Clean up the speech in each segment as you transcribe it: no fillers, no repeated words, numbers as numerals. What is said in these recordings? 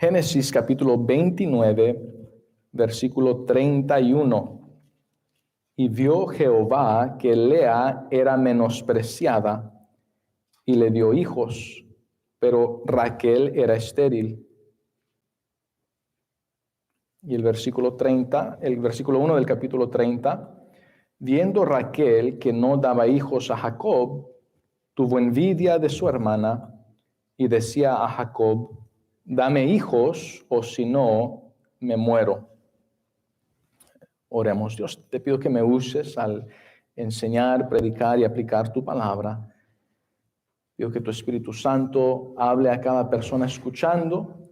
Génesis capítulo 29, versículo 31. Y vio Jehová que Lea era menospreciada y le dio hijos, pero Raquel era estéril. Y el versículo 1 del capítulo 30, viendo Raquel que no daba hijos a Jacob, tuvo envidia de su hermana y decía a Jacob: dame hijos, o si no, me muero. Oremos. Dios, te pido que me uses al enseñar, predicar y aplicar tu palabra. Pido que tu Espíritu Santo hable a cada persona escuchando.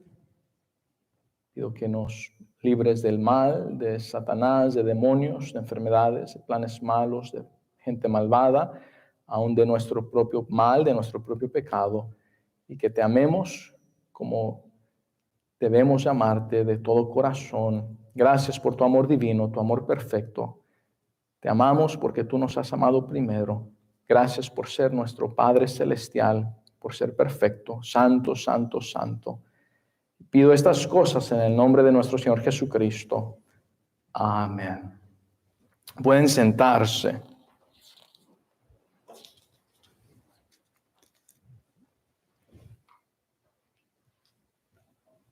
Pido que nos libres del mal, de Satanás, de demonios, de enfermedades, de planes malos, de gente malvada, aún de nuestro propio mal, de nuestro propio pecado, y que te amemos como debemos amarte de todo corazón. Gracias por tu amor divino, tu amor perfecto. Te amamos porque tú nos has amado primero. Gracias por ser nuestro Padre Celestial, por ser perfecto, santo, santo, santo. Pido estas cosas en el nombre de nuestro Señor Jesucristo. Amén. Pueden sentarse.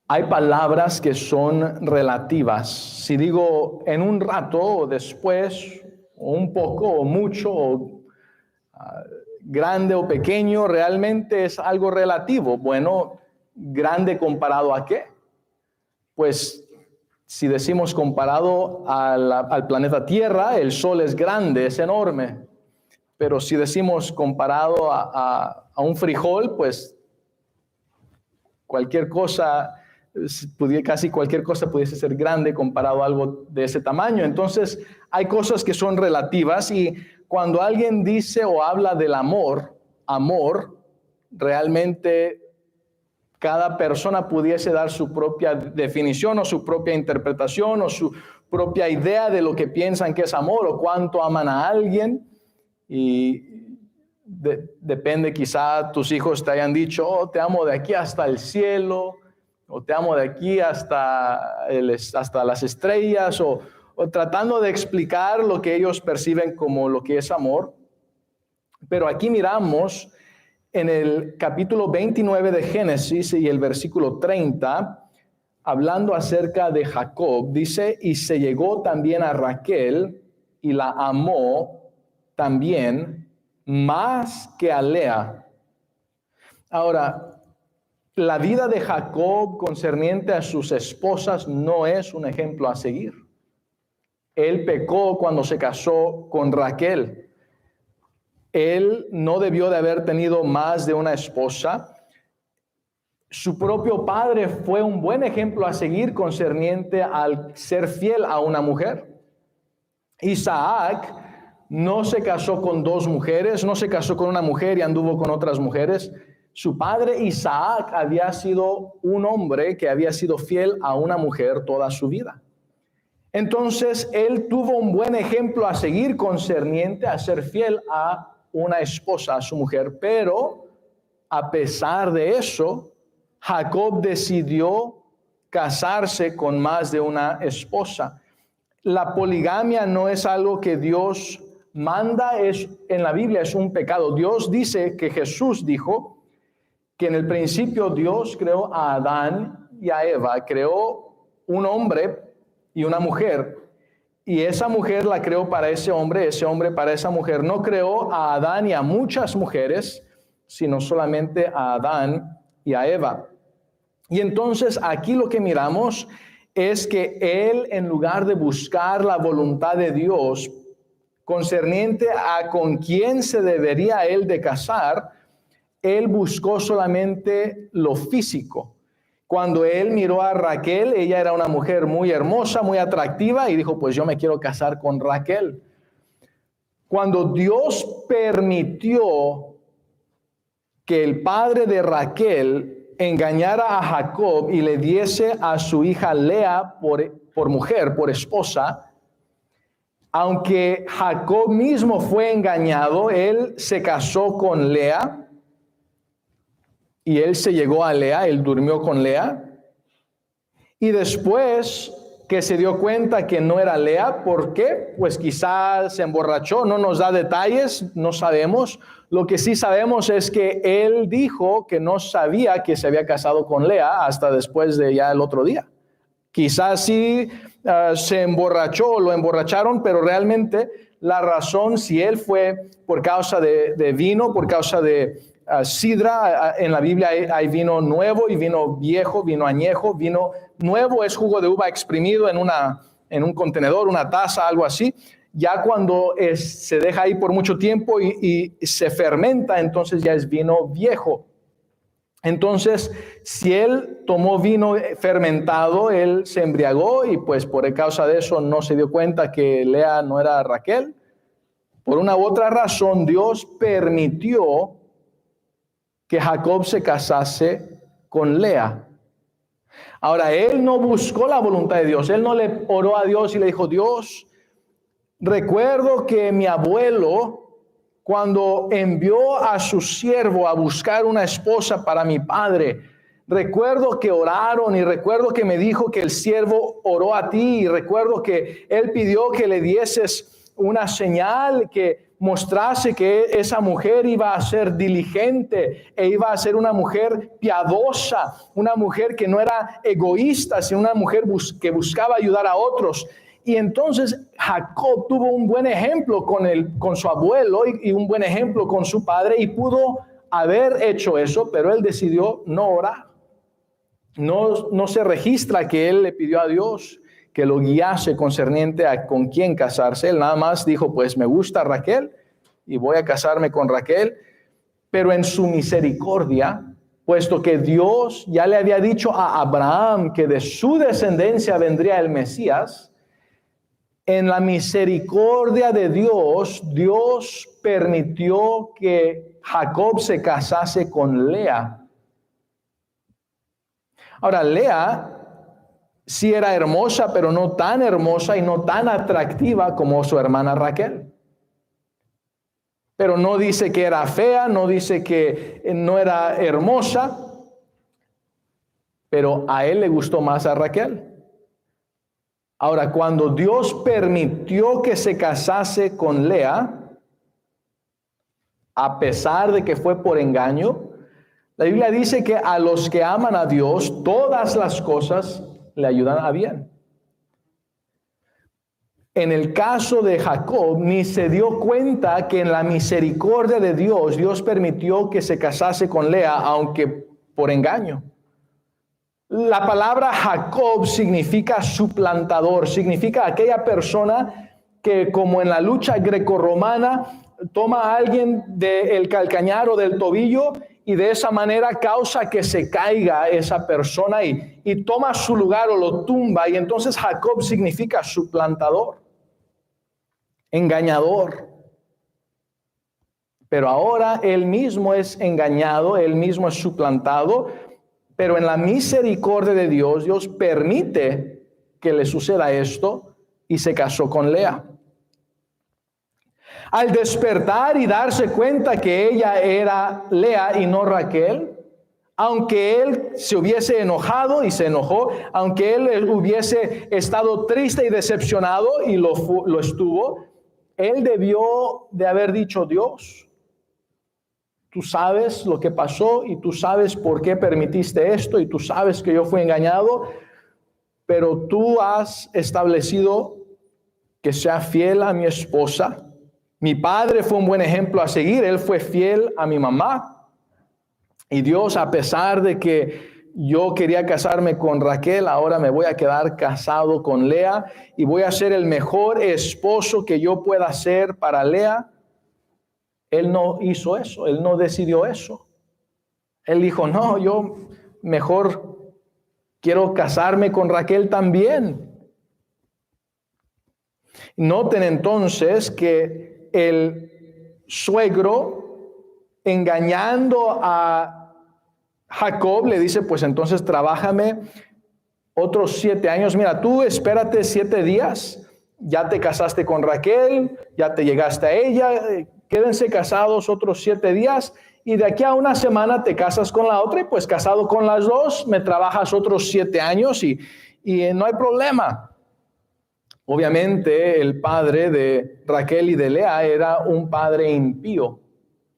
Hay palabras que son relativas. Si digo en un rato o después, o un poco o mucho, o grande o pequeño, realmente es algo relativo. Bueno, ¿grande comparado a qué? Pues si decimos comparado al planeta Tierra, el Sol es grande, es enorme. Pero si decimos comparado a un frijol, pues casi cualquier cosa pudiese ser grande comparado a algo de ese tamaño. Entonces, hay cosas que son relativas, y cuando alguien dice o habla del amor, realmente cada persona pudiese dar su propia definición o su propia interpretación o su propia idea de lo que piensan que es amor o cuánto aman a alguien. Y depende, quizá tus hijos te hayan dicho: oh, te amo de aquí hasta el cielo, o te amo de aquí hasta las estrellas, o tratando de explicar lo que ellos perciben como lo que es amor. Pero aquí miramos en el capítulo 29 de Génesis y el versículo 30, hablando acerca de Jacob, dice: y se llegó también a Raquel y la amó también más que a Lea. Ahora, la vida de Jacob concerniente a sus esposas no es un ejemplo a seguir. Él pecó cuando se casó con Raquel. Él no debió de haber tenido más de una esposa. Su propio padre fue un buen ejemplo a seguir concerniente al ser fiel a una mujer. Isaac no se casó con dos mujeres, no se casó con una mujer y anduvo con otras mujeres. Su padre Isaac había sido un hombre que había sido fiel a una mujer toda su vida. Entonces, él tuvo un buen ejemplo a seguir concerniente a ser fiel a una esposa, a su mujer. Pero, a pesar de eso, Jacob decidió casarse con más de una esposa. La poligamia no es algo que Dios manda, en la Biblia es un pecado. Dios dice que Jesús dijo que en el principio Dios creó a Adán y a Eva, creó un hombre y una mujer, y esa mujer la creó para ese hombre para esa mujer. No creó a Adán y a muchas mujeres, sino solamente a Adán y a Eva. Y entonces aquí lo que miramos es que él, en lugar de buscar la voluntad de Dios concerniente a con quién se debería él de casar, él buscó solamente lo físico. Cuando él miró a Raquel, ella era una mujer muy hermosa, muy atractiva, y dijo: pues yo me quiero casar con Raquel. Cuando Dios permitió que el padre de Raquel engañara a Jacob y le diese a su hija Lea por mujer, por esposa, aunque Jacob mismo fue engañado, él se casó con Lea y él se llegó a Lea, él durmió con Lea. Y después que se dio cuenta que no era Lea, ¿por qué? Pues quizás se emborrachó, no nos da detalles, no sabemos. Lo que sí sabemos es que él dijo que no sabía que se había casado con Lea hasta después de ya el otro día. Quizás sí se emborrachó, lo emborracharon, pero realmente la razón, si él fue por causa de vino, por causa de sidra, en la Biblia hay vino nuevo y vino viejo, vino añejo. Vino nuevo es jugo de uva exprimido en un contenedor, una taza, algo así. Ya cuando se deja ahí por mucho tiempo y se fermenta, entonces ya es vino viejo. Entonces, si él tomó vino fermentado, él se embriagó y pues por causa de eso no se dio cuenta que Lea no era Raquel. Por una u otra razón, Dios permitió que Jacob se casase con Lea. Ahora, él no buscó la voluntad de Dios. Él no le oró a Dios y le dijo, Dios, recuerdo que mi abuelo, cuando envió a su siervo a buscar una esposa para mi padre, recuerdo que oraron y recuerdo que me dijo que el siervo oró a ti y recuerdo que él pidió que le dieses una señal que mostrase que esa mujer iba a ser diligente e iba a ser una mujer piadosa, una mujer que no era egoísta, sino una mujer que buscaba ayudar a otros. Y entonces Jacob tuvo un buen ejemplo con su abuelo y un buen ejemplo con su padre y pudo haber hecho eso, pero él decidió no orar. No se registra que él le pidió a Dios que lo guiase concerniente a con quién casarse. Él nada más dijo, pues me gusta Raquel y voy a casarme con Raquel. Pero en su misericordia, puesto que Dios ya le había dicho a Abraham que de su descendencia vendría el Mesías, en la misericordia de Dios, Dios permitió que Jacob se casase con Lea. Ahora, Lea sí era hermosa, pero no tan hermosa y no tan atractiva como su hermana Raquel. Pero no dice que era fea, no dice que no era hermosa, pero a él le gustó más a Raquel. Ahora, cuando Dios permitió que se casase con Lea, a pesar de que fue por engaño, la Biblia dice que a los que aman a Dios, todas las cosas le ayudan a bien. En el caso de Jacob, ni se dio cuenta que en la misericordia de Dios, Dios permitió que se casase con Lea, aunque por engaño. La palabra Jacob significa suplantador, significa aquella persona que, como en la lucha grecorromana, toma a alguien del calcañar o del tobillo y de esa manera causa que se caiga esa persona y toma su lugar o lo tumba. Y entonces Jacob significa suplantador, engañador. Pero ahora él mismo es engañado, él mismo es suplantado, pero en la misericordia de Dios, Dios permite que le suceda esto y se casó con Lea. Al despertar y darse cuenta que ella era Lea y no Raquel, aunque él se hubiese enojado y se enojó, aunque él hubiese estado triste y decepcionado y lo estuvo, él debió de haber dicho, Dios, tú sabes lo que pasó y tú sabes por qué permitiste esto y tú sabes que yo fui engañado, pero tú has establecido que sea fiel a mi esposa. Mi padre fue un buen ejemplo a seguir, él fue fiel a mi mamá. Y Dios, a pesar de que yo quería casarme con Raquel, ahora me voy a quedar casado con Lea y voy a ser el mejor esposo que yo pueda ser para Lea. Él no hizo eso, él no decidió eso. Él dijo, no, yo mejor quiero casarme con Raquel también. Noten entonces que el suegro, engañando a Jacob, le dice, pues entonces trabájame otros 7 años. Mira, tú espérate 7 días, ya te casaste con Raquel, ya te llegaste a ella, quédense casados otros 7 días y de aquí a una semana te casas con la otra y pues casado con las dos, me trabajas otros 7 años y no hay problema. Obviamente el padre de Raquel y de Lea era un padre impío.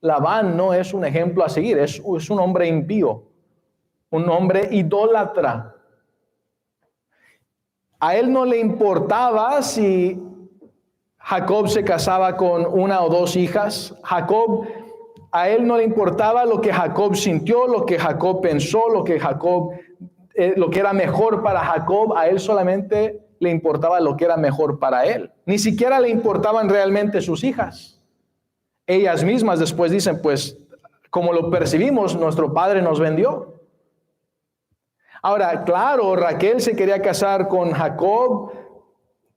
Labán no es un ejemplo a seguir, es un hombre impío, un hombre idólatra. A él no le importaba si Jacob se casaba con 1 o 2 hijas. A él no le importaba lo que Jacob sintió, lo que Jacob pensó, lo que era mejor para Jacob. A él solamente le importaba lo que era mejor para él. Ni siquiera le importaban realmente sus hijas. Ellas mismas después dicen, pues, como lo percibimos, nuestro padre nos vendió. Ahora, claro, Raquel se quería casar con Jacob.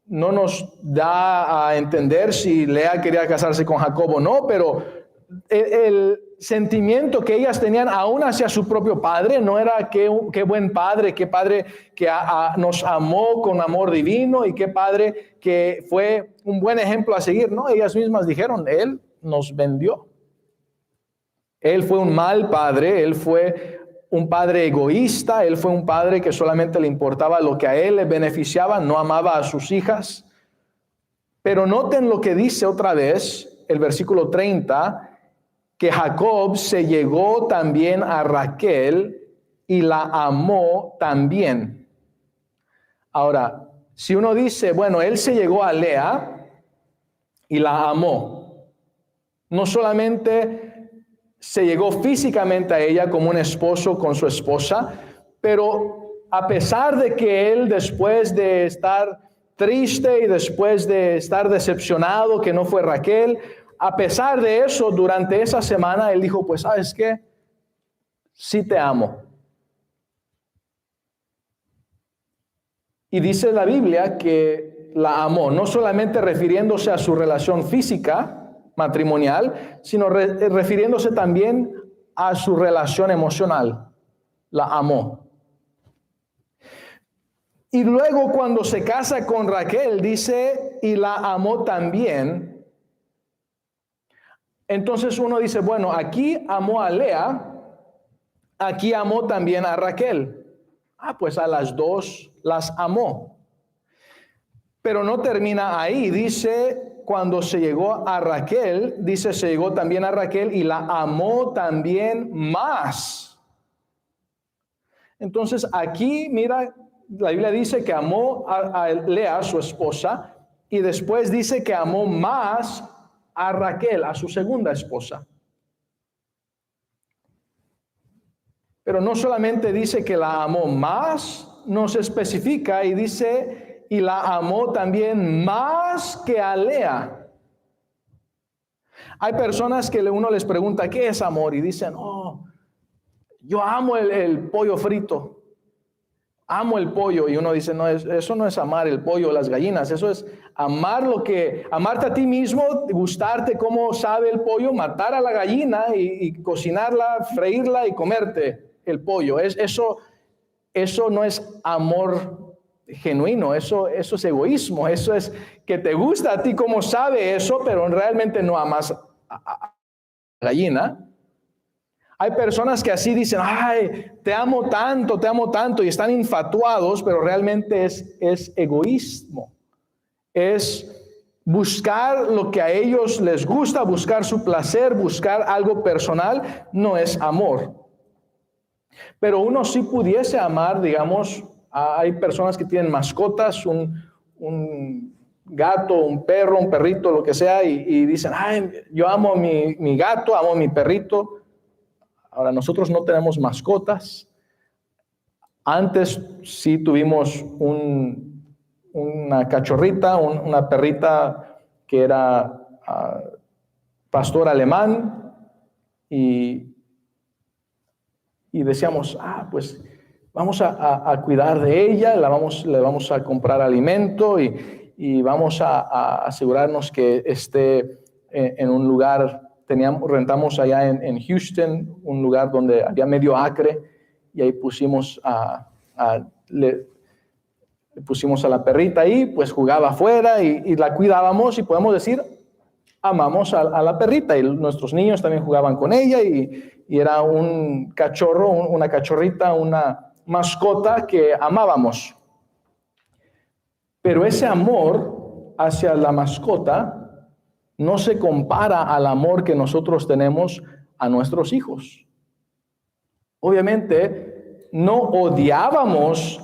No nos da a entender si Lea quería casarse con Jacob o no, pero el sentimiento que ellas tenían aún hacia su propio padre no era qué buen padre, qué padre que nos amó con amor divino y qué padre que fue un buen ejemplo a seguir. No, ellas mismas dijeron, él nos vendió. Él fue un mal padre, él fue un padre egoísta, él fue un padre que solamente le importaba lo que a él le beneficiaba, no amaba a sus hijas. Pero noten lo que dice otra vez el versículo 30, que Jacob se llegó también a Raquel y la amó también. Ahora, si uno dice, bueno, él se llegó a Lea y la amó, no solamente se llegó físicamente a ella como un esposo con su esposa, pero a pesar de que él, después de estar triste y después de estar decepcionado que no fue Raquel, a pesar de eso, durante esa semana él dijo, pues ¿sabes qué? Sí te amo. Y dice la Biblia que la amó, no solamente refiriéndose a su relación física, matrimonial, sino refiriéndose también a su relación emocional. La amó. Y luego cuando se casa con Raquel, dice, y la amó también. Entonces uno dice, bueno, aquí amó a Lea, aquí amó también a Raquel. Pues a las dos las amó. Pero no termina ahí, dice, cuando se llegó a Raquel, dice, se llegó también a Raquel y la amó también más. Entonces aquí, mira, la Biblia dice que amó a Lea, su esposa, y después dice que amó más a Raquel, a su segunda esposa. Pero no solamente dice que la amó más, nos especifica y dice, y la amó también más que a Lea. Hay personas que uno les pregunta, ¿qué es amor? Y dicen, yo amo el pollo frito. Amo el pollo. Y uno dice, no, eso no es amar el pollo o las gallinas. Eso es amarte a ti mismo, gustarte cómo sabe el pollo, matar a la gallina y cocinarla, freírla y comerte el pollo. Eso no es amor genuino, eso es egoísmo, eso es que te gusta a ti como sabe eso, pero realmente no amas a la gallina. Hay personas que así dicen, te amo tanto, y están infatuados, pero realmente es egoísmo. Es buscar lo que a ellos les gusta, buscar su placer, buscar algo personal, no es amor. Pero uno sí pudiese amar, digamos, hay personas que tienen mascotas, un gato, un perro, un perrito, lo que sea, y dicen, yo amo mi gato, amo mi perrito. Ahora, nosotros no tenemos mascotas. Antes sí tuvimos una cachorrita, una perrita que era pastor alemán, y decíamos, pues vamos a cuidar de ella, le vamos a comprar alimento y vamos a asegurarnos que esté en un lugar. Rentamos allá en Houston un lugar donde había medio acre, y ahí le pusimos a la perrita ahí, pues jugaba afuera y la cuidábamos, y podemos decir, amamos a la perrita y nuestros niños también jugaban con ella y era un cachorro, una cachorrita, una mascota que amábamos. Pero ese amor hacia la mascota no se compara al amor que nosotros tenemos a nuestros hijos. Obviamente, no odiábamos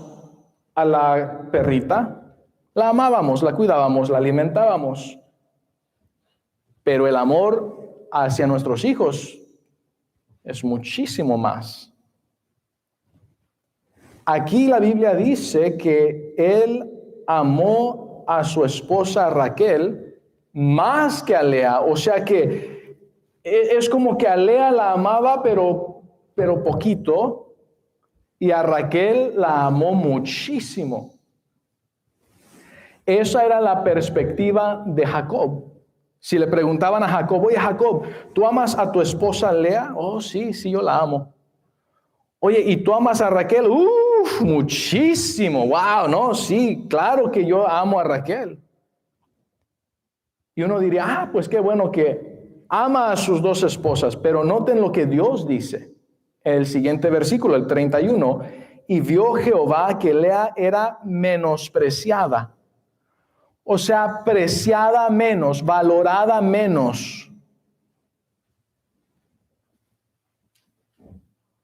a la perrita, la amábamos, la cuidábamos, la alimentábamos. Pero el amor hacia nuestros hijos es muchísimo más. Aquí la Biblia dice que él amó a su esposa Raquel más que a Lea. O sea que es como que a Lea la amaba, pero poquito, y a Raquel la amó muchísimo. Esa era la perspectiva de Jacob. Si le preguntaban a Jacob, oye Jacob, ¿tú amas a tu esposa Lea? Oh, sí, yo la amo. Oye, ¿y tú amas a Raquel? Muchísimo. Wow, no, sí, claro que yo amo a Raquel. Y uno diría, pues qué bueno que ama a sus dos esposas, pero noten lo que Dios dice. El siguiente versículo, el 31, y vio Jehová que Lea era menospreciada. O sea, preciada menos, valorada menos.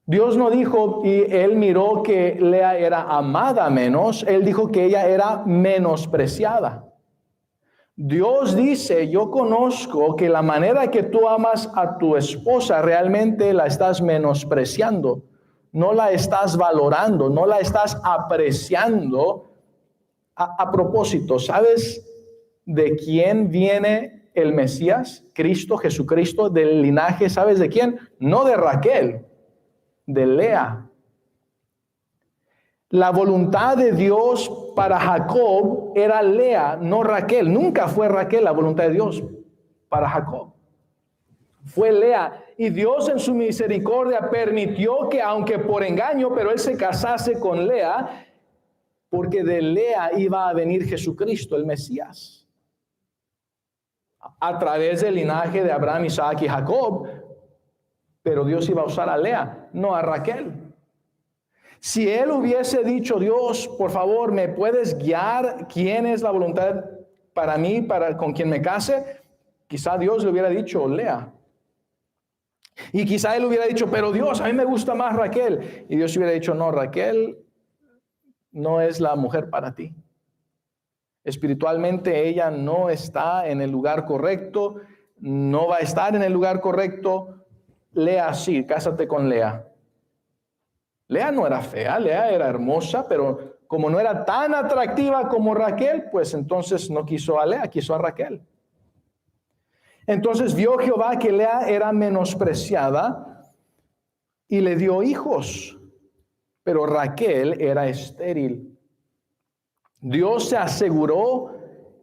Dios no dijo, y él miró que Lea era amada menos, él dijo que ella era menospreciada. Dios dice, yo conozco que la manera que tú amas a tu esposa realmente la estás menospreciando, no la estás valorando, no la estás apreciando. A propósito, ¿sabes de quién viene el Mesías? Cristo, Jesucristo, del linaje, ¿sabes de quién? No de Raquel, de Lea. La voluntad de Dios para Jacob era Lea, no Raquel. Nunca fue Raquel la voluntad de Dios para Jacob. Fue Lea. Y Dios en su misericordia permitió que, aunque por engaño, pero él se casase con Lea, porque de Lea iba a venir Jesucristo, el Mesías. A través del linaje de Abraham, Isaac y Jacob. Pero Dios iba a usar a Lea, no a Raquel. Si él hubiese dicho, Dios, por favor, ¿me puedes guiar quién es la voluntad para mí, con quien me case? Quizá Dios le hubiera dicho, Lea. Y quizá él hubiera dicho, pero Dios, a mí me gusta más Raquel. Y Dios hubiera dicho, no, Raquel no es la mujer para ti. Espiritualmente ella no está en el lugar correcto, no va a estar en el lugar correcto. Lea sí, cásate con Lea. Lea no era fea, Lea era hermosa, pero como no era tan atractiva como Raquel, pues entonces no quiso a Lea, quiso a Raquel. Entonces vio Jehová que Lea era menospreciada y le dio hijos, pero Raquel era estéril. Dios se aseguró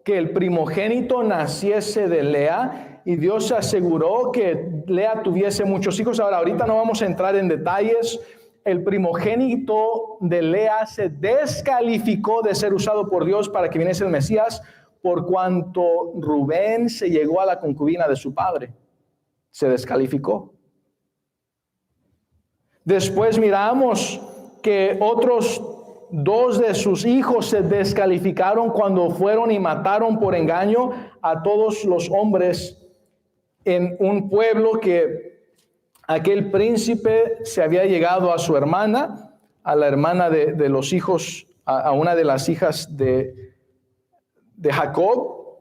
que el primogénito naciese de Lea y Dios se aseguró que Lea tuviese muchos hijos. Ahora, ahorita no vamos a entrar en detalles. El primogénito de Lea se descalificó de ser usado por Dios para que viniese el Mesías, por cuanto Rubén se llegó a la concubina de su padre. Se descalificó. Después miramos que otros dos de sus hijos se descalificaron cuando fueron y mataron por engaño a todos los hombres en un pueblo que aquel príncipe se había llegado a su hermana, a la hermana de los hijos, a una de las hijas de Jacob,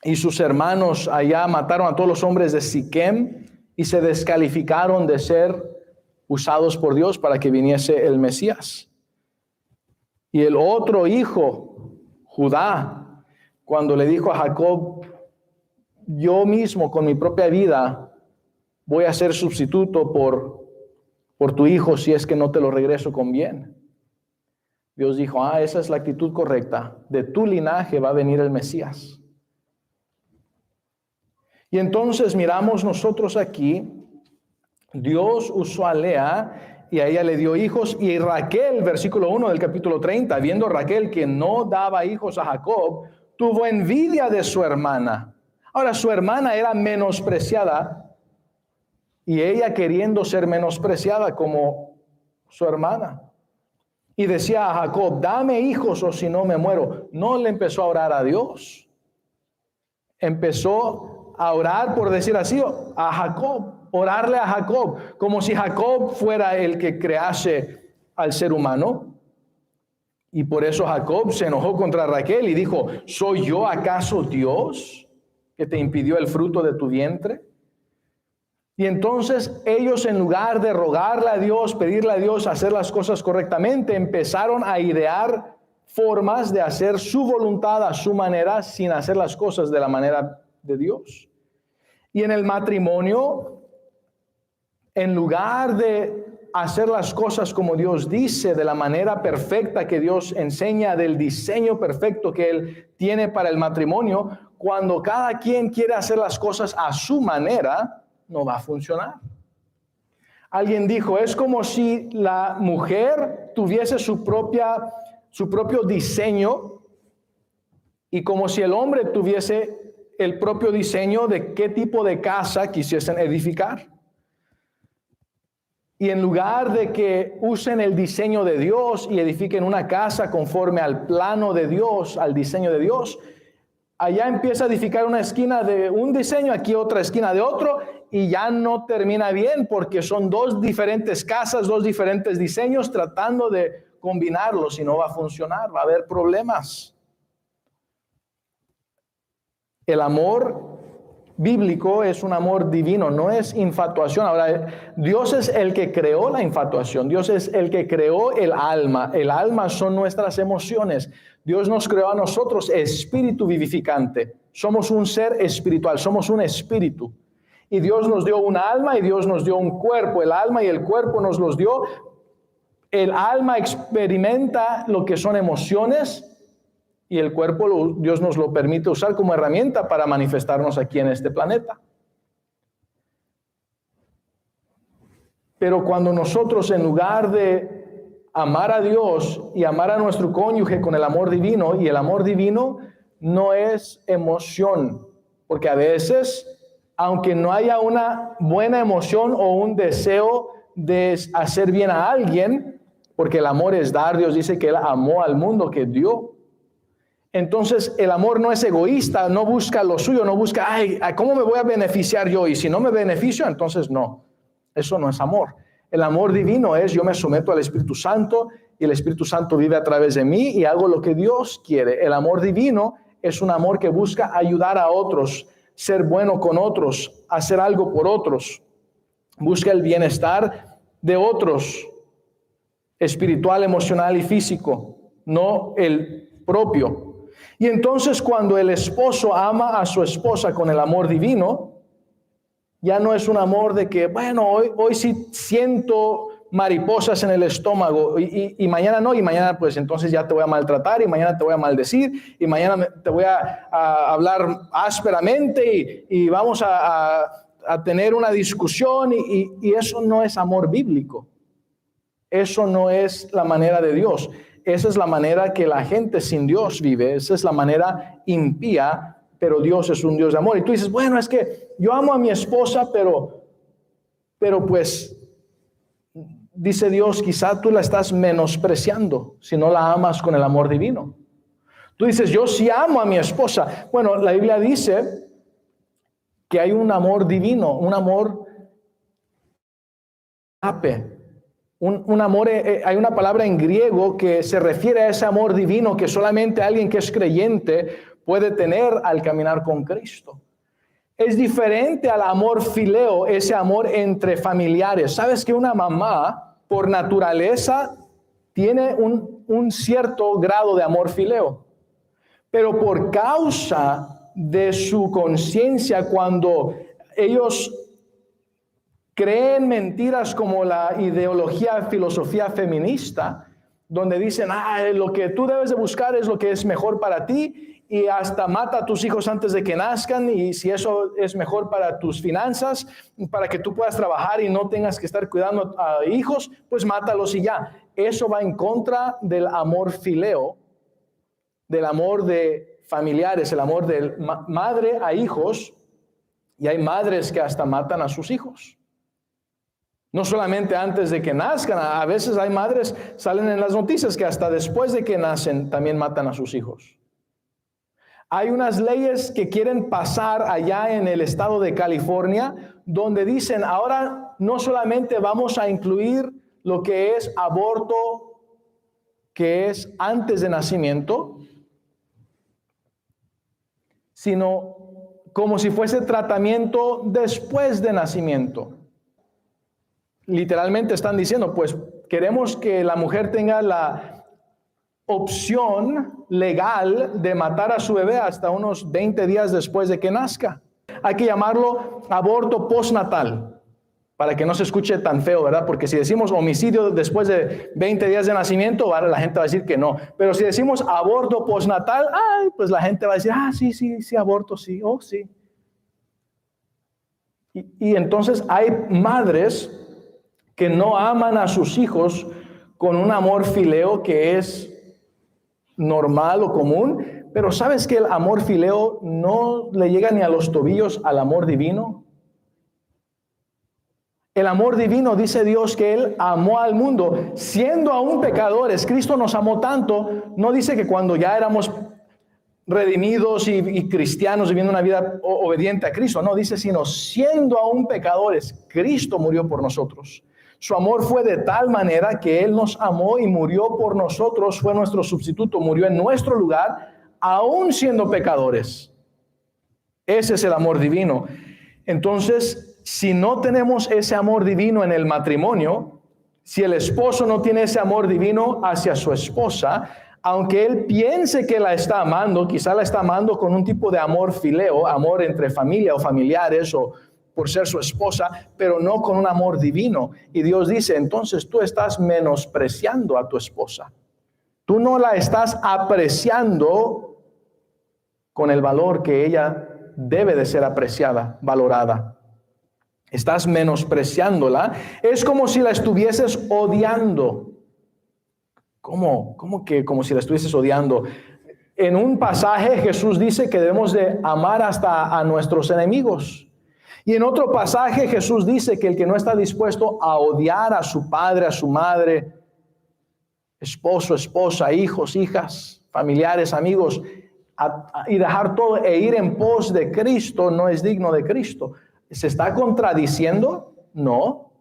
y sus hermanos allá mataron a todos los hombres de Siquem y se descalificaron de ser usados por Dios para que viniese el Mesías. Y el otro hijo, Judá, cuando le dijo a Jacob, yo mismo con mi propia vida voy a ser sustituto por tu hijo si es que no te lo regreso con bien. Dios dijo, esa es la actitud correcta. De tu linaje va a venir el Mesías. Y entonces miramos nosotros aquí, Dios usó a Lea y a ella le dio hijos. Y Raquel, versículo 1 del capítulo 30, viendo Raquel que no daba hijos a Jacob, tuvo envidia de su hermana. Ahora, su hermana era menospreciada y ella queriendo ser menospreciada como su hermana. Y decía a Jacob, dame hijos o si no me muero. No le empezó a orar a Dios. Empezó a orar, por decir así, a Jacob. Orarle a Jacob, como si Jacob fuera el que crease al ser humano. Y por eso Jacob se enojó contra Raquel y dijo, ¿soy yo acaso Dios que te impidió el fruto de tu vientre? Y entonces ellos, en lugar de rogarle a Dios, pedirle a Dios hacer las cosas correctamente, empezaron a idear formas de hacer su voluntad a su manera sin hacer las cosas de la manera de Dios. Y en el matrimonio, en lugar de hacer las cosas como Dios dice, de la manera perfecta que Dios enseña, del diseño perfecto que Él tiene para el matrimonio, cuando cada quien quiere hacer las cosas a su manera, no va a funcionar. Alguien dijo, es como si la mujer tuviese su propio diseño y como si el hombre tuviese el propio diseño de qué tipo de casa quisiesen edificar. Y en lugar de que usen el diseño de Dios y edifiquen una casa conforme al plano de Dios, al diseño de Dios, allá empieza a edificar una esquina de un diseño, aquí otra esquina de otro, y ya no termina bien porque son dos diferentes casas, dos diferentes diseños tratando de combinarlos y no va a funcionar, va a haber problemas. El amor bíblico es un amor divino, no es infatuación. Ahora, Dios es el que creó la infatuación, Dios es el que creó el alma. El alma son nuestras emociones. Dios nos creó a nosotros espíritu vivificante. Somos un ser espiritual, somos un espíritu. Y Dios nos dio un alma y Dios nos dio un cuerpo. El alma y el cuerpo nos los dio. El alma experimenta lo que son emociones. Y el cuerpo Dios nos lo permite usar como herramienta para manifestarnos aquí en este planeta. Pero cuando nosotros, en lugar de amar a Dios y amar a nuestro cónyuge con el amor divino, y el amor divino no es emoción, porque a veces, aunque no haya una buena emoción o un deseo de hacer bien a alguien, porque el amor es dar, Dios dice que Él amó al mundo que dio. Entonces el amor no es egoísta, no busca lo suyo, no busca, ¿cómo me voy a beneficiar yo? Y si no me beneficio, entonces no, eso no es amor. El amor divino es yo me someto al Espíritu Santo y el Espíritu Santo vive a través de mí y hago lo que Dios quiere. El amor divino es un amor que busca ayudar a otros, ser bueno con otros, hacer algo por otros. Busca el bienestar de otros, espiritual, emocional y físico, no el propio. Y entonces cuando el esposo ama a su esposa con el amor divino, ya no es un amor de que, bueno, hoy sí siento mariposas en el estómago y mañana no, y mañana pues entonces ya te voy a maltratar y mañana te voy a maldecir y mañana te voy a hablar ásperamente y vamos a tener una discusión y eso no es amor bíblico. Eso no es la manera de Dios. Esa es la manera que la gente sin Dios vive. Esa es la manera impía, pero Dios es un Dios de amor. Y tú dices, bueno, es que yo amo a mi esposa, pero pues, dice Dios, quizá tú la estás menospreciando si no la amas con el amor divino. Tú dices, yo sí amo a mi esposa. Bueno, la Biblia dice que hay un amor divino, un amor agape. Un amor, hay una palabra en griego que se refiere a ese amor divino que solamente alguien que es creyente puede tener al caminar con Cristo. Es diferente al amor fileo, ese amor entre familiares. ¿Sabes que una mamá, por naturaleza, tiene un cierto grado de amor fileo? Pero por causa de su conciencia, cuando ellos creen mentiras como la filosofía feminista, donde dicen, lo que tú debes de buscar es lo que es mejor para ti y hasta mata a tus hijos antes de que nazcan y si eso es mejor para tus finanzas, para que tú puedas trabajar y no tengas que estar cuidando a hijos, pues mátalos y ya. Eso va en contra del amor fileo, del amor de familiares, el amor de madre a hijos, y hay madres que hasta matan a sus hijos. No solamente antes de que nazcan, a veces hay madres, salen en las noticias que hasta después de que nacen también matan a sus hijos. Hay unas leyes que quieren pasar allá en el estado de California, donde dicen, ahora no solamente vamos a incluir lo que es aborto, que es antes de nacimiento, sino como si fuese tratamiento después de nacimiento. Literalmente están diciendo, pues queremos que la mujer tenga la opción legal de matar a su bebé hasta unos 20 días después de que nazca. Hay que llamarlo aborto postnatal, para que no se escuche tan feo, ¿verdad? Porque si decimos homicidio después de 20 días de nacimiento, la gente va a decir que no. Pero si decimos aborto postnatal, pues la gente va a decir, sí, aborto, sí, sí. Y entonces hay madres que no aman a sus hijos con un amor fileo que es normal o común, pero ¿sabes que el amor fileo no le llega ni a los tobillos al amor divino? El amor divino, dice Dios que Él amó al mundo, siendo aún pecadores. Cristo nos amó tanto, no dice que cuando ya éramos redimidos y cristianos viviendo una vida obediente a Cristo, no dice, sino siendo aún pecadores, Cristo murió por nosotros. Su amor fue de tal manera que Él nos amó y murió por nosotros, fue nuestro sustituto, murió en nuestro lugar, aún siendo pecadores. Ese es el amor divino. Entonces, si no tenemos ese amor divino en el matrimonio, si el esposo no tiene ese amor divino hacia su esposa, aunque él piense que la está amando, quizá la está amando con un tipo de amor fileo, amor entre familia o familiares o por ser su esposa, pero no con un amor divino. Y Dios dice, entonces tú estás menospreciando a tu esposa. Tú no la estás apreciando con el valor que ella debe de ser apreciada, valorada. Estás menospreciándola. Es como si la estuvieses odiando. ¿Cómo que como si la estuvieses odiando? En un pasaje Jesús dice que debemos de amar hasta a nuestros enemigos. Y en otro pasaje Jesús dice que el que no está dispuesto a odiar a su padre, a su madre, esposo, esposa, hijos, hijas, familiares, amigos, y dejar todo e ir en pos de Cristo, no es digno de Cristo. ¿Se está contradiciendo? No.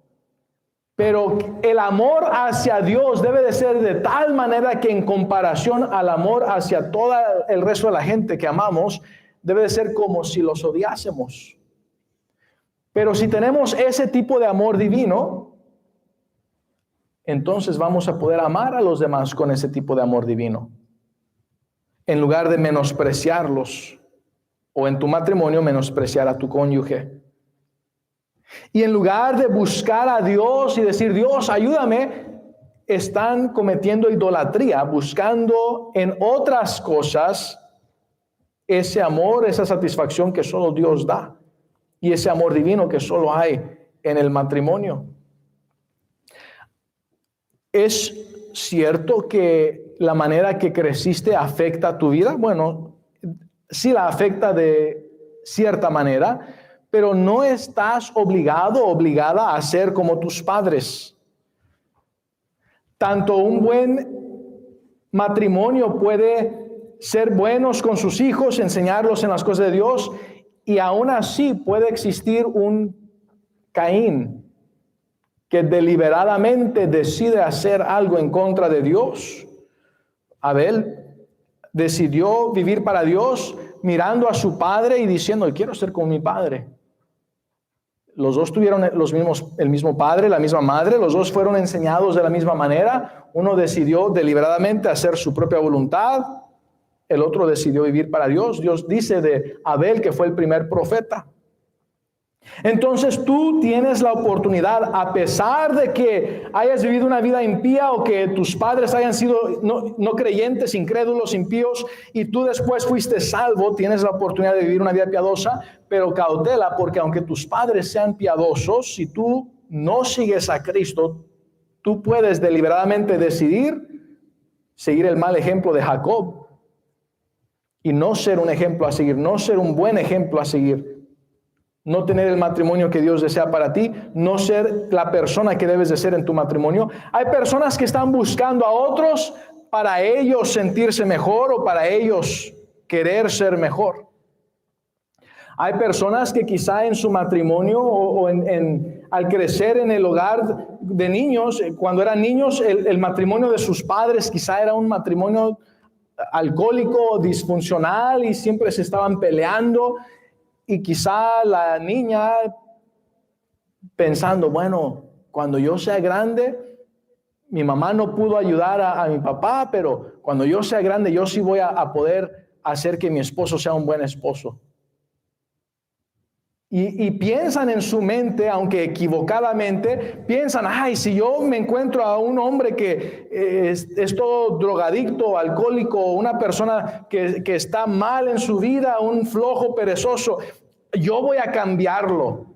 Pero el amor hacia Dios debe de ser de tal manera que en comparación al amor hacia todo el resto de la gente que amamos, debe de ser como si los odiásemos. Pero si tenemos ese tipo de amor divino, entonces vamos a poder amar a los demás con ese tipo de amor divino. En lugar de menospreciarlos, o en tu matrimonio menospreciar a tu cónyuge. Y en lugar de buscar a Dios y decir, Dios, ayúdame, están cometiendo idolatría, buscando en otras cosas ese amor, esa satisfacción que solo Dios da. Y ese amor divino que solo hay en el matrimonio. ¿Es cierto que la manera que creciste afecta tu vida? Bueno, sí la afecta de cierta manera, pero no estás obligado o obligada a ser como tus padres. Tanto un buen matrimonio puede ser buenos con sus hijos, enseñarlos en las cosas de Dios, y aún así puede existir un Caín que deliberadamente decide hacer algo en contra de Dios. Abel decidió vivir para Dios mirando a su padre y diciendo, quiero ser como mi padre. Los dos tuvieron el mismo padre, la misma madre, los dos fueron enseñados de la misma manera. Uno decidió deliberadamente hacer su propia voluntad, el otro decidió vivir para Dios. Dios dice de Abel que fue el primer profeta. Entonces tú tienes la oportunidad, a pesar de que hayas vivido una vida impía o que tus padres hayan sido no creyentes, incrédulos, impíos, y tú después fuiste salvo, tienes la oportunidad de vivir una vida piadosa, pero cautela, porque aunque tus padres sean piadosos, si tú no sigues a Cristo, tú puedes deliberadamente decidir seguir el mal ejemplo de Jacob y no ser un ejemplo a seguir, no ser un buen ejemplo a seguir, no tener el matrimonio que Dios desea para ti, no ser la persona que debes de ser en tu matrimonio. Hay personas que están buscando a otros para ellos sentirse mejor o para ellos querer ser mejor. Hay personas que quizá en su matrimonio o al crecer en el hogar de niños, cuando eran niños, el matrimonio de sus padres quizá era un matrimonio alcohólico, disfuncional, y siempre se estaban peleando, y quizá la niña pensando, bueno, cuando yo sea grande, mi mamá no pudo ayudar a mi papá, pero cuando yo sea grande yo sí voy a poder hacer que mi esposo sea un buen esposo. Y piensan en su mente, aunque equivocadamente, piensan, ay, si yo me encuentro a un hombre que es todo drogadicto, alcohólico, una persona que está mal en su vida, un flojo perezoso, yo voy a cambiarlo.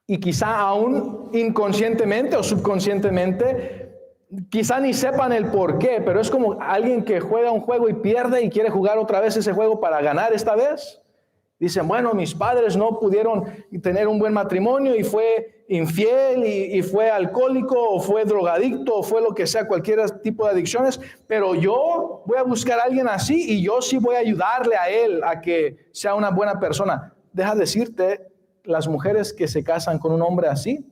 Y quizá aún inconscientemente o subconscientemente, quizá ni sepan el por qué, pero es como alguien que juega un juego y pierde y quiere jugar otra vez ese juego para ganar esta vez. Dicen, bueno, mis padres no pudieron tener un buen matrimonio y fue infiel y fue alcohólico o fue drogadicto o fue lo que sea, cualquier tipo de adicciones, pero yo voy a buscar a alguien así y yo sí voy a ayudarle a él a que sea una buena persona. Deja decirte, las mujeres que se casan con un hombre así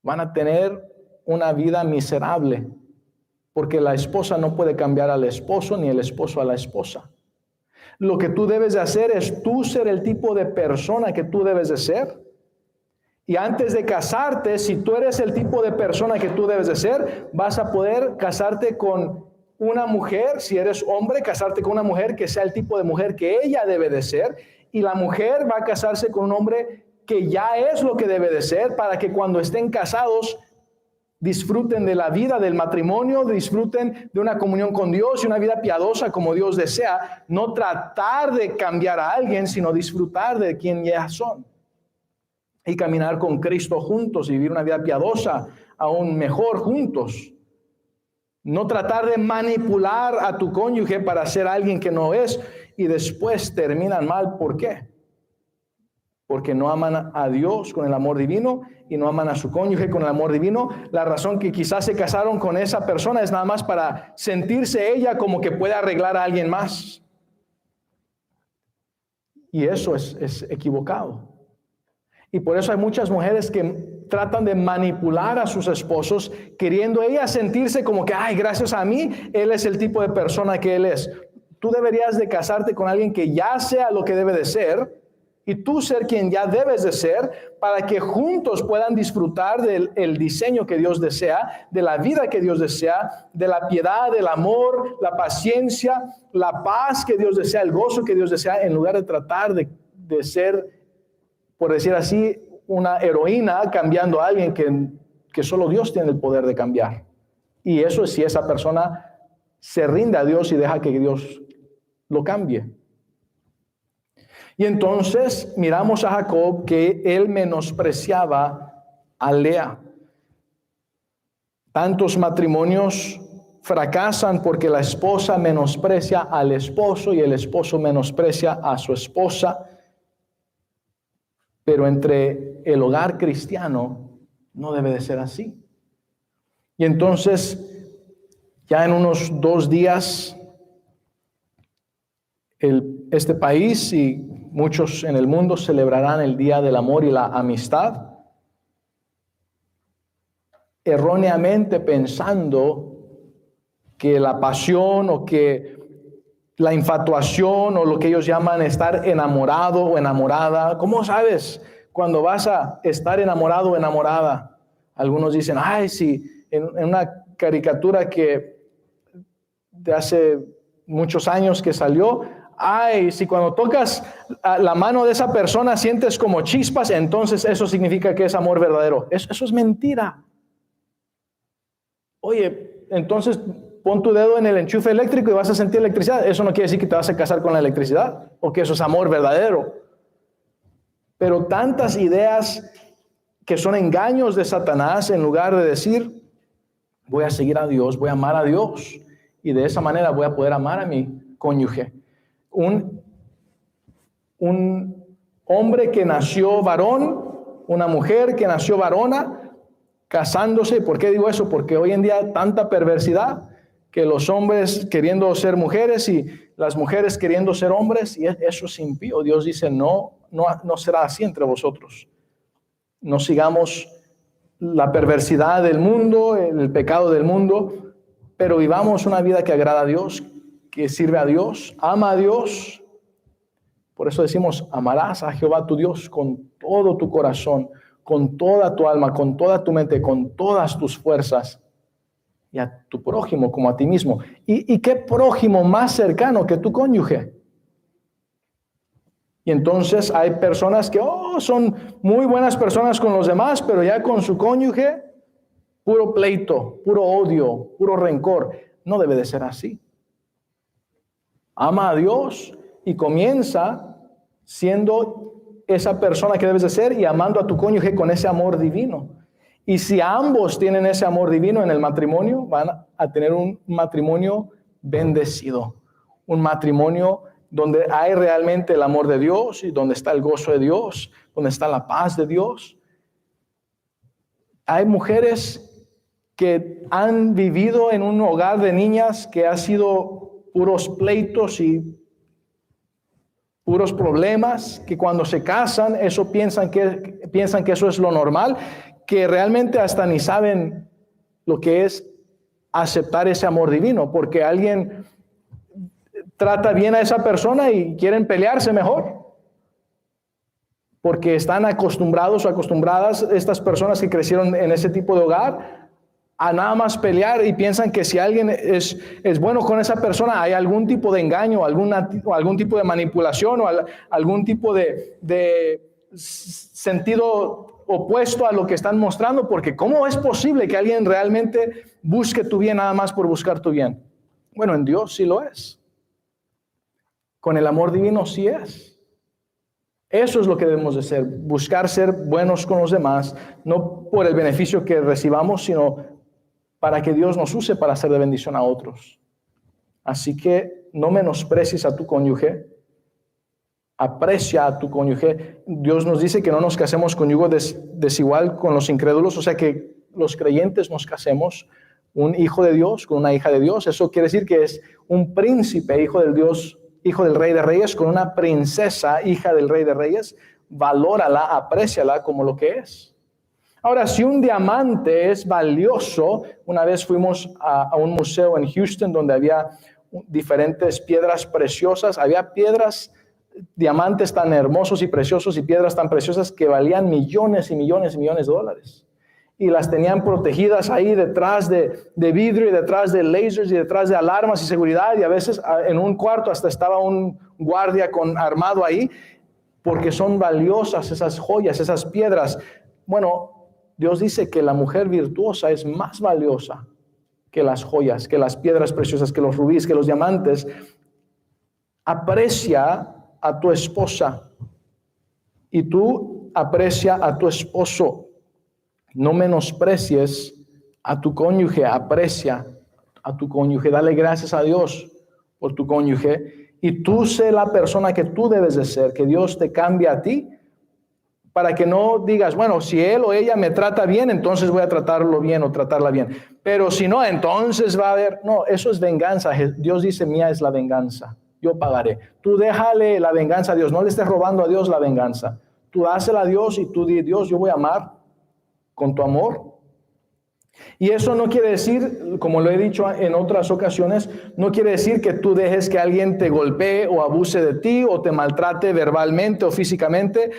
van a tener una vida miserable, porque la esposa no puede cambiar al esposo ni el esposo a la esposa. Lo que tú debes de hacer es tú ser el tipo de persona que tú debes de ser. Y antes de casarte, si tú eres el tipo de persona que tú debes de ser, vas a poder casarte con una mujer, si eres hombre, casarte con una mujer que sea el tipo de mujer que ella debe de ser. Y la mujer va a casarse con un hombre que ya es lo que debe de ser, para que cuando estén casados disfruten de la vida del matrimonio, disfruten de una comunión con Dios y una vida piadosa como Dios desea. No tratar de cambiar a alguien, sino disfrutar de quien ya son. Y caminar con Cristo juntos y vivir una vida piadosa aún mejor juntos. No tratar de manipular a tu cónyuge para ser alguien que no es y después terminan mal. ¿Por qué? Porque no aman a Dios con el amor divino y no aman a su cónyuge con el amor divino. La razón que quizás se casaron con esa persona es nada más para sentirse ella como que puede arreglar a alguien más. Y eso es equivocado. Y por eso hay muchas mujeres que tratan de manipular a sus esposos, queriendo ellas sentirse como que, ay, gracias a mí, él es el tipo de persona que él es. Tú deberías de casarte con alguien que ya sea lo que debe de ser, y tú ser quien ya debes de ser, para que juntos puedan disfrutar del diseño que Dios desea, de la vida que Dios desea, de la piedad, del amor, la paciencia, la paz que Dios desea, el gozo que Dios desea, en lugar de tratar de ser, por decir así, una heroína cambiando a alguien que solo Dios tiene el poder de cambiar. Y eso es si esa persona se rinde a Dios y deja que Dios lo cambie. Y entonces miramos a Jacob que él menospreciaba a Lea. Tantos matrimonios fracasan porque la esposa menosprecia al esposo y el esposo menosprecia a su esposa. Pero entre el hogar cristiano no debe de ser así. Y entonces, ya en unos 2 días, este país y muchos en el mundo celebrarán el Día del Amor y la Amistad, erróneamente pensando que la pasión o que la infatuación o lo que ellos llaman estar enamorado o enamorada. ¿Cómo sabes cuando vas a estar enamorado o enamorada? Algunos dicen, ay, sí, en una caricatura que de hace muchos años que salió, ay, si cuando tocas la mano de esa persona sientes como chispas, entonces eso significa que es amor verdadero. Eso es mentira. Oye, entonces pon tu dedo en el enchufe eléctrico y vas a sentir electricidad. Eso no quiere decir que te vas a casar con la electricidad o que eso es amor verdadero. Pero tantas ideas que son engaños de Satanás, en lugar de decir, voy a seguir a Dios, voy a amar a Dios y de esa manera voy a poder amar a mi cónyuge. Un hombre que nació varón, una mujer que nació varona, casándose. ¿Por qué digo eso? Porque hoy en día tanta perversidad, que los hombres queriendo ser mujeres y las mujeres queriendo ser hombres, y eso es impío. Dios dice, no será así entre vosotros. No sigamos la perversidad del mundo, el pecado del mundo, pero vivamos una vida que agrada a Dios, que sirve a Dios, ama a Dios. Por eso decimos, amarás a Jehová tu Dios con todo tu corazón, con toda tu alma, con toda tu mente, con todas tus fuerzas, y a tu prójimo como a ti mismo. ¿Y qué prójimo más cercano que tu cónyuge? Y entonces hay personas que son muy buenas personas con los demás, pero ya con su cónyuge, puro pleito, puro odio, puro rencor. No debe de ser así. Ama a Dios y comienza siendo esa persona que debes de ser y amando a tu cónyuge con ese amor divino. Y si ambos tienen ese amor divino en el matrimonio, van a tener un matrimonio bendecido, un matrimonio donde hay realmente el amor de Dios y donde está el gozo de Dios, donde está la paz de Dios. Hay mujeres que han vivido en un hogar de niñas que ha sido puros pleitos y puros problemas, que cuando se casan, piensan que eso es lo normal, que realmente hasta ni saben lo que es aceptar ese amor divino, porque alguien trata bien a esa persona y quieren pelearse mejor, porque están acostumbrados o acostumbradas estas personas que crecieron en ese tipo de hogar a nada más pelear y piensan que si alguien es bueno con esa persona hay algún tipo de engaño, algún tipo de manipulación o algún tipo de sentido opuesto a lo que están mostrando, porque ¿cómo es posible que alguien realmente busque tu bien nada más por buscar tu bien? Bueno, en Dios sí lo es. Con el amor divino sí es. Eso es lo que debemos de ser, buscar ser buenos con los demás, no por el beneficio que recibamos, sino para que Dios nos use para ser de bendición a otros. Así que no menosprecies a tu cónyuge, aprecia a tu cónyuge. Dios nos dice que no nos casemos con yugo desigual con los incrédulos, o sea que los creyentes nos casemos, un hijo de Dios con una hija de Dios. Eso quiere decir que es un príncipe, hijo del Dios, hijo del Rey de Reyes, con una princesa, hija del Rey de Reyes. Valórala, apréciala como lo que es. Ahora, si un diamante es valioso, una vez fuimos a un museo en Houston donde había diferentes piedras preciosas, había diamantes tan hermosos y preciosos y piedras tan preciosas que valían millones y millones y millones de dólares. Y las tenían protegidas ahí detrás de vidrio y detrás de lasers y detrás de alarmas y seguridad, y a veces en un cuarto hasta estaba un guardia armado ahí, porque son valiosas esas joyas, esas piedras. Bueno, Dios dice que la mujer virtuosa es más valiosa que las joyas, que las piedras preciosas, que los rubíes, que los diamantes. Aprecia a tu esposa y tú aprecia a tu esposo. No menosprecies a tu cónyuge, aprecia a tu cónyuge, dale gracias a Dios por tu cónyuge y tú sé la persona que tú debes de ser, que Dios te cambie a ti para que no digas, bueno, si él o ella me trata bien, entonces voy a tratarlo bien o tratarla bien, pero si no, entonces va a haber, no, eso es venganza. Dios dice, mía es la venganza, yo pagaré. Tú déjale la venganza a Dios, no le estés robando a Dios la venganza. Tú dásela a Dios y tú di, Dios, yo voy a amar con tu amor. Y eso no quiere decir, como lo he dicho en otras ocasiones, no quiere decir que tú dejes que alguien te golpee o abuse de ti o te maltrate verbalmente o físicamente.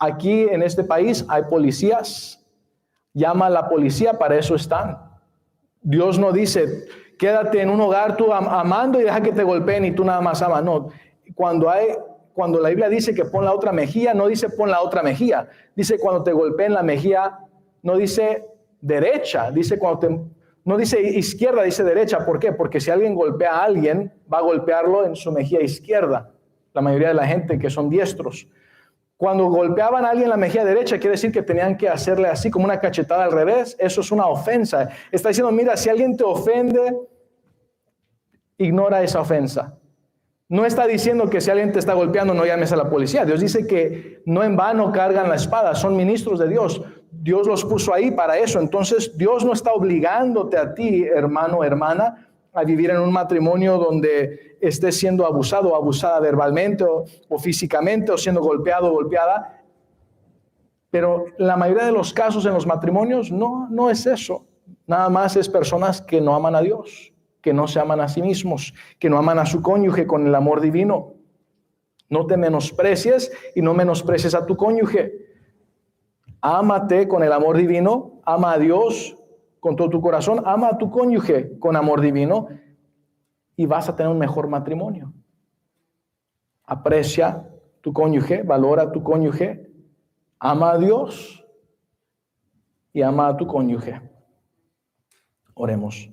Aquí en este país hay policías, llama a la policía, para eso están. Dios no dice, quédate en un hogar tú amando y deja que te golpeen y tú nada más amas. No, cuando la Biblia dice que pon la otra mejilla, no dice pon la otra mejilla. Dice cuando te golpeen la mejilla, no dice derecha, no dice izquierda, dice derecha. ¿Por qué? Porque si alguien golpea a alguien, va a golpearlo en su mejilla izquierda. La mayoría de la gente que son diestros. Cuando golpeaban a alguien en la mejilla derecha, quiere decir que tenían que hacerle así como una cachetada al revés. Eso es una ofensa. Está diciendo, mira, si alguien te ofende Ignora esa ofensa. No está diciendo que si alguien te está golpeando no llames a la policía. Dios dice que no en vano cargan la espada, son ministros de Dios. Dios los puso ahí para eso. Entonces Dios no está obligándote a ti, hermano o hermana, a vivir en un matrimonio donde estés siendo abusado o abusada verbalmente o físicamente o siendo golpeado o golpeada. Pero la mayoría de los casos en los matrimonios no es eso. Nada más es personas que no aman a Dios, que no se aman a sí mismos, que no aman a su cónyuge con el amor divino. No te menosprecies y no menosprecies a tu cónyuge. Ámate con el amor divino, ama a Dios con todo tu corazón, ama a tu cónyuge con amor divino y vas a tener un mejor matrimonio. Aprecia tu cónyuge, valora a tu cónyuge, ama a Dios y ama a tu cónyuge. Oremos.